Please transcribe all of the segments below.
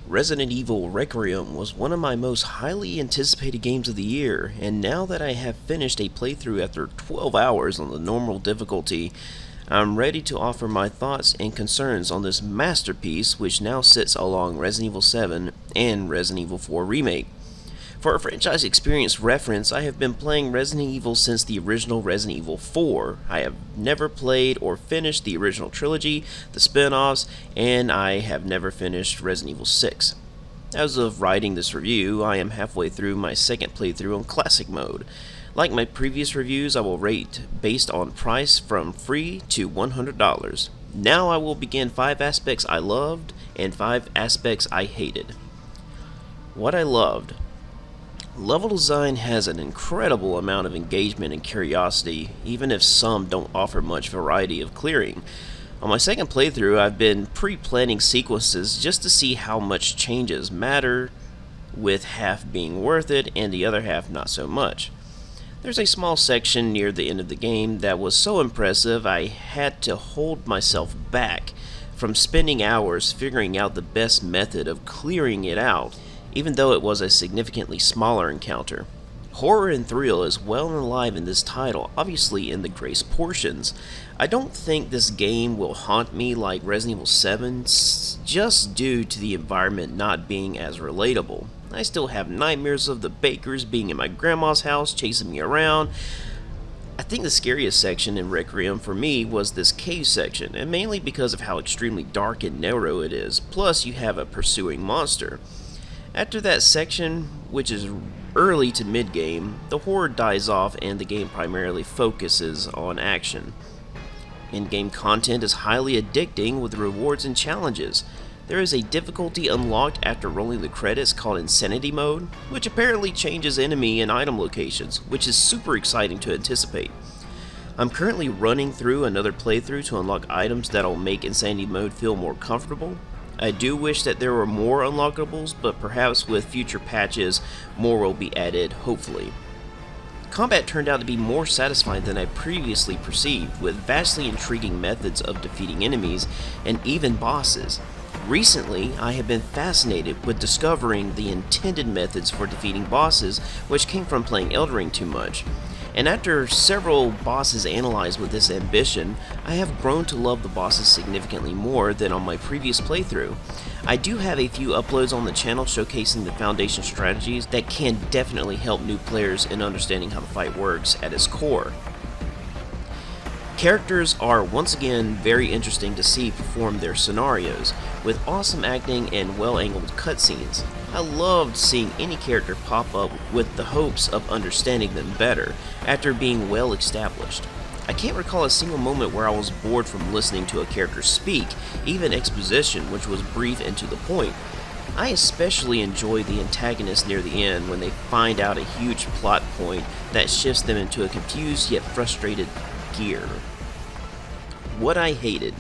Resident Evil Requiem was one of my most highly anticipated games of the year, and now that I have finished a playthrough after 12 hours on the normal difficulty, I'm ready to offer my thoughts and concerns on this masterpiece which now sits along Resident Evil 7 and Resident Evil 4 Remake. For a franchise experience reference, I have been playing Resident Evil since the original Resident Evil 4. I have never played or finished the original trilogy, the spin-offs, and I have never finished Resident Evil 6. As of writing this review, I am halfway through my second playthrough on Classic Mode. Like my previous reviews, I will rate based on price from free to $100. Now I will begin 5 aspects I loved and 5 aspects I hated. What I loved. Level design has an incredible amount of engagement and curiosity, even if some don't offer much variety of clearing. On my second playthrough, I've been pre-planning sequences just to see how much changes matter, with half being worth it and the other half not so much. There's a small section near the end of the game that was so impressive I had to hold myself back from spending hours figuring out the best method of clearing it out, even though it was a significantly smaller encounter. Horror and thrill is well and alive in this title, obviously in the Grace portions. I don't think this game will haunt me like Resident Evil 7, just due to the environment not being as relatable. I still have nightmares of the bakers being in my grandma's house chasing me around. I think the scariest section in Requiem for me was this cave section, and mainly because of how extremely dark and narrow it is, plus you have a pursuing monster. After that section, which is early to mid-game, the horror dies off and the game primarily focuses on action. In-game content is highly addicting with rewards and challenges. There is a difficulty unlocked after rolling the credits called Insanity Mode, which apparently changes enemy and item locations, which is super exciting to anticipate. I'm currently running through another playthrough to unlock items that'll make Insanity Mode feel more comfortable. I do wish that there were more unlockables, but perhaps with future patches, more will be added, hopefully. Combat turned out to be more satisfying than I previously perceived, with vastly intriguing methods of defeating enemies and even bosses. Recently, I have been fascinated with discovering the intended methods for defeating bosses, which came from playing Elden Ring too much. And after several bosses analyzed with this ambition, I have grown to love the bosses significantly more than on my previous playthrough. I do have a few uploads on the channel showcasing the foundation strategies that can definitely help new players in understanding how the fight works at its core. Characters are once again very interesting to see perform their scenarios, with awesome acting and well-angled cutscenes. I loved seeing any character pop up with the hopes of understanding them better after being well established. I can't recall a single moment where I was bored from listening to a character speak, even exposition, which was brief and to the point. I especially enjoy the antagonists near the end when they find out a huge plot point that shifts them into a confused yet frustrated gear. What I hated.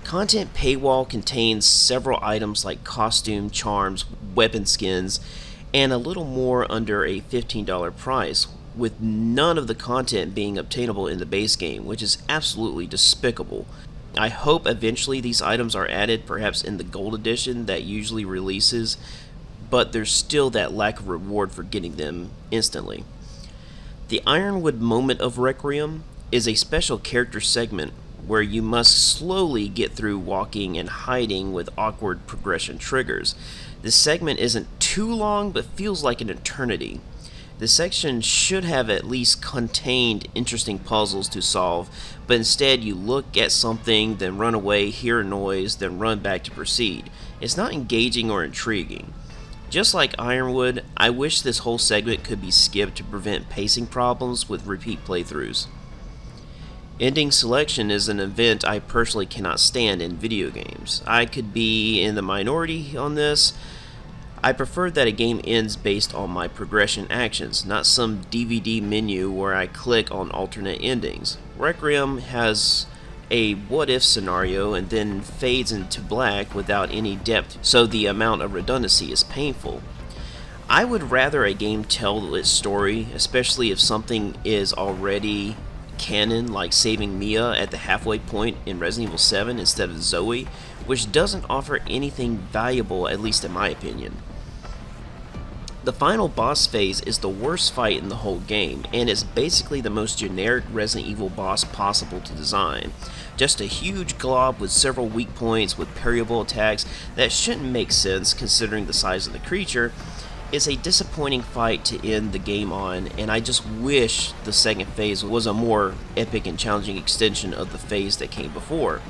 Content paywall contains several items like costume, charms, weapon skins, and a little more under a $15 price, with none of the content being obtainable in the base game, which is absolutely despicable. I hope eventually these items are added, perhaps in the gold edition that usually releases, but there's still that lack of reward for getting them instantly. The Ironwood moment of Requiem is a special character segment where you must slowly get through walking and hiding with awkward progression triggers. This segment isn't too long, but feels like an eternity. This section should have at least contained interesting puzzles to solve, but instead you look at something, then run away, hear a noise, then run back to proceed. It's not engaging or intriguing. Just like Ironwood, I wish this whole segment could be skipped to prevent pacing problems with repeat playthroughs. Ending selection is an event I personally cannot stand in video games. I could be in the minority on this. I prefer that a game ends based on my progression actions, not some DVD menu where I click on alternate endings. Requiem has a what-if scenario and then fades into black without any depth, so the amount of redundancy is painful. I would rather a game tell its story, especially if something is already canon, like saving Mia at the halfway point in Resident Evil 7 instead of Zoe, which doesn't offer anything valuable, at least in my opinion. The final boss phase is the worst fight in the whole game, and it's basically the most generic Resident Evil boss possible to design. Just a huge glob with several weak points with parryable attacks that shouldn't make sense considering the size of the creature. It's a disappointing fight to end the game on, and I just wish the second phase was a more epic and challenging extension of the phase that came before.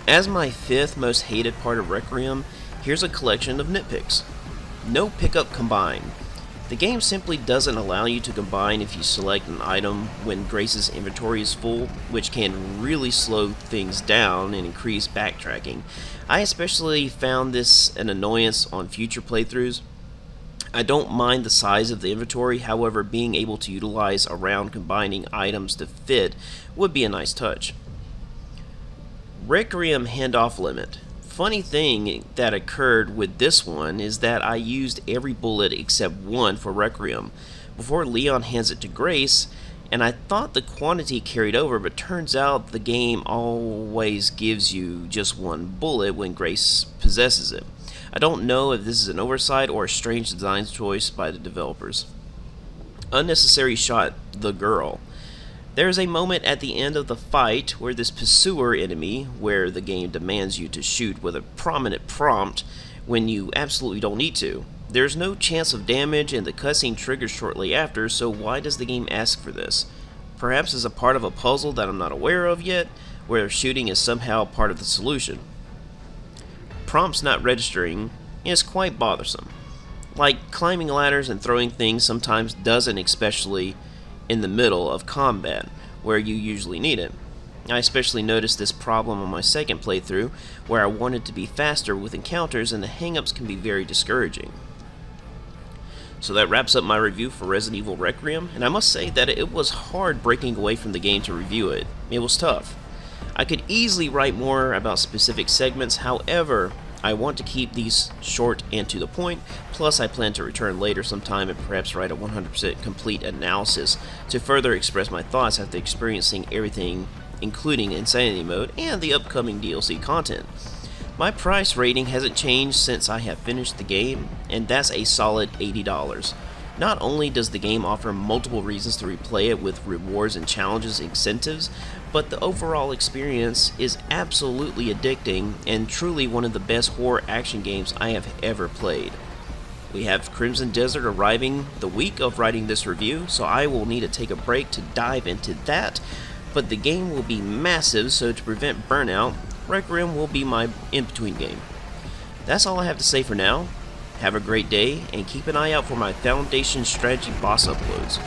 As my fifth most hated part of Requiem, here's a collection of nitpicks. No pickup combine. The game simply doesn't allow you to combine if you select an item when Grace's inventory is full, which can really slow things down and increase backtracking. I especially found this an annoyance on future playthroughs. I don't mind the size of the inventory, however, being able to utilize around combining items to fit would be a nice touch. Requiem handoff limit. Funny thing that occurred with this one is that I used every bullet except one for Requiem before Leon hands it to Grace, and I thought the quantity carried over, but turns out the game always gives you just one bullet when Grace possesses it. I don't know if this is an oversight or a strange design choice by the developers. Unnecessary shot, the girl. There is a moment at the end of the fight where this pursuer enemy, where the game demands you to shoot with a prominent prompt when you absolutely don't need to. There's no chance of damage and the cutscene triggers shortly after, so why does the game ask for this? Perhaps as a part of a puzzle that I'm not aware of yet, where shooting is somehow part of the solution. Prompts not registering is quite bothersome. Like climbing ladders and throwing things sometimes doesn't, especially in the middle of combat, where you usually need it. I especially noticed this problem on my second playthrough, where I wanted to be faster with encounters, and the hangups can be very discouraging. So that wraps up my review for Resident Evil Requiem, and I must say that it was hard breaking away from the game to review it. It was tough. I could easily write more about specific segments, however, I want to keep these short and to the point, plus I plan to return later sometime and perhaps write a 100% complete analysis to further express my thoughts after experiencing everything, including Insanity Mode and the upcoming DLC content. My price rating hasn't changed since I have finished the game, and that's a solid $80. Not only does the game offer multiple reasons to replay it with rewards and challenges and incentives, but the overall experience is absolutely addicting and truly one of the best horror action games I have ever played. We have Crimson Desert arriving the week of writing this review, so I will need to take a break to dive into that, but the game will be massive, so to prevent burnout, Requiem will be my in-between game. That's all I have to say for now. Have a great day, and keep an eye out for my Foundation Strategy boss uploads.